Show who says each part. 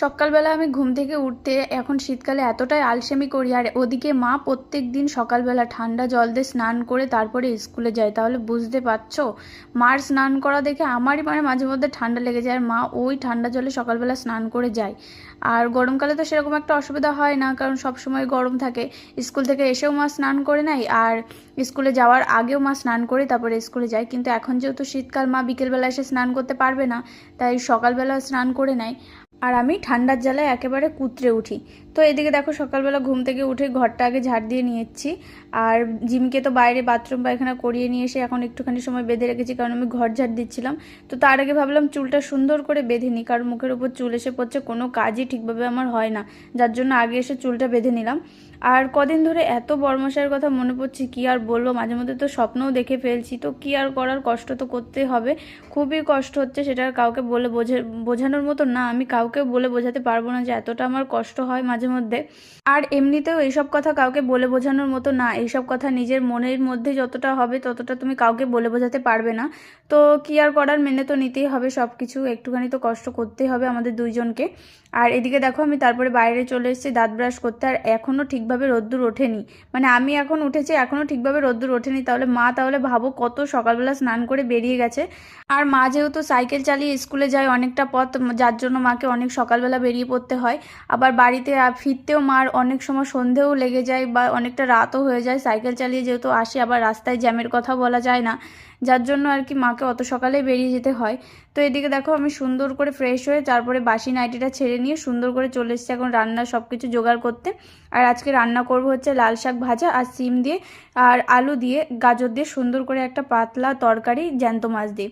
Speaker 1: সকালবেলা আমি ঘুম থেকে উঠতে এখন শীতকালে এতটাই আলসেমি করি, আর ওদিকে মা প্রত্যেক দিন সকালবেলা ঠান্ডা জল দিয়ে স্নান করে তারপরে স্কুলে যায়। তাহলে বুঝতে পারছো, মার স্নান করা দেখে আমারই মাঝে মধ্যে ঠান্ডা লেগে যায়, আর মা ওই ঠান্ডা জলে সকালবেলা স্নান করে যায়। আর গরমকালে তো সেরকম একটা অসুবিধা হয় না, কারণ সব সময় গরম থাকে। স্কুল থেকে এসেও মা স্নান করে নেয়, আর স্কুলে যাওয়ার আগেও মা স্নান করে তারপরে স্কুলে যায়। কিন্তু এখন যেহেতু শীতকাল, মা বিকেলবেলা এসে স্নান করতে পারবে না, তাই সকালবেলা স্নান করে নেয়। আর আমি ঠান্ডার জ্বালায় একেবারে কুঁতরে উঠি। তো এদিকে দেখো, সকালবেলা ঘুম থেকে উঠে ঘরটা আগে ঝাড় দিয়ে নিয়েছি। আর জিমিকে তো বাইরে বাথরুম পায়খানা করিয়ে নিয়ে এসে এখন একটুখানি সময় বেঁধে রেখেছি, কারণ আমি ঘর ঝাড় দিচ্ছিলাম। তো তার আগে ভাবলাম চুলটা সুন্দর করে বেঁধে নিই, কারণ মুখের উপর চুল এসে পড়ছে, কোনো কাজই ঠিকভাবে আমার হয় না, যার জন্য আগে এসে চুলটা বেঁধে নিলাম। আর কদিন ধরে এত বড়মশাইয়ের কথা মনে পড়ছে, কি আর বলবো, মাঝে মধ্যে তো স্বপ্নও দেখে ফেলছি। তো কি আর করার, কষ্ট তো করতেই হবে। খুবই কষ্ট হচ্ছে, সেটা আর কাউকে বলে বোঝানোর মতো না। আমি কাউকে বলে বোঝাতে পারবো না যে এতটা আমার কষ্ট হয় মাঝে মধ্যে। আর এমনিতেও এইসব কথা কাউকে বলে বোঝানোর মতো না। এইসব কথা নিজের মনের মধ্যে যতটা হবে ততটা তুমি কাউকে বলে বোঝাতে পারবে না। তো কি আর করার, মেনে তো নিতেই হবে সব কিছু, একটুখানি তো কষ্ট করতেই হবে আমাদের দুইজনকে। আর এদিকে দেখো, আমি তারপরে বাইরে চলে এসেছি দাঁত ব্রাশ করতে, আর এখনও ঠিকভাবে রোদ্দুর ওঠেনি। মানে আমি এখন উঠেছি, এখনও ঠিকভাবে রোদ্দুর ওঠেনি। তাহলে মা, তাহলে ভাবো কত সকালবেলা স্নান করে বেরিয়ে গেছে। আর মা যেহেতু সাইকেল চালিয়ে স্কুলে যায় অনেকটা পথ, যার জন্য মাকে অনেক সকালবেলা বেরিয়ে পড়তে হয়। আবার বাড়িতে ফিরতেও মার অনেক সময় সন্ধেও লেগে যায় বা অনেকটা রাতও হয়ে যায়, সাইকেল চালিয়ে যেহেতু আসে। আবার রাস্তায় জ্যামের কথা বলা যায় না, যার জন্য আর কি মাকে অত সকালে বেরিয়ে যেতে হয়। তো এদিকে দেখো, আমি সুন্দর করে ফ্রেশ হয়ে তারপরে বাসি নাইটিটা ছেড়ে নিয়ে সুন্দর করে চলে এসেছি এখন রান্নার সব কিছু জোগাড় করতে। আর আজকে রান্না করব হচ্ছে লাল শাক ভাজা আর সিম দিয়ে আর আলু দিয়ে গাজর দিয়ে সুন্দর করে একটা পাতলা তরকারি জ্যান্ত মাছ দিয়ে।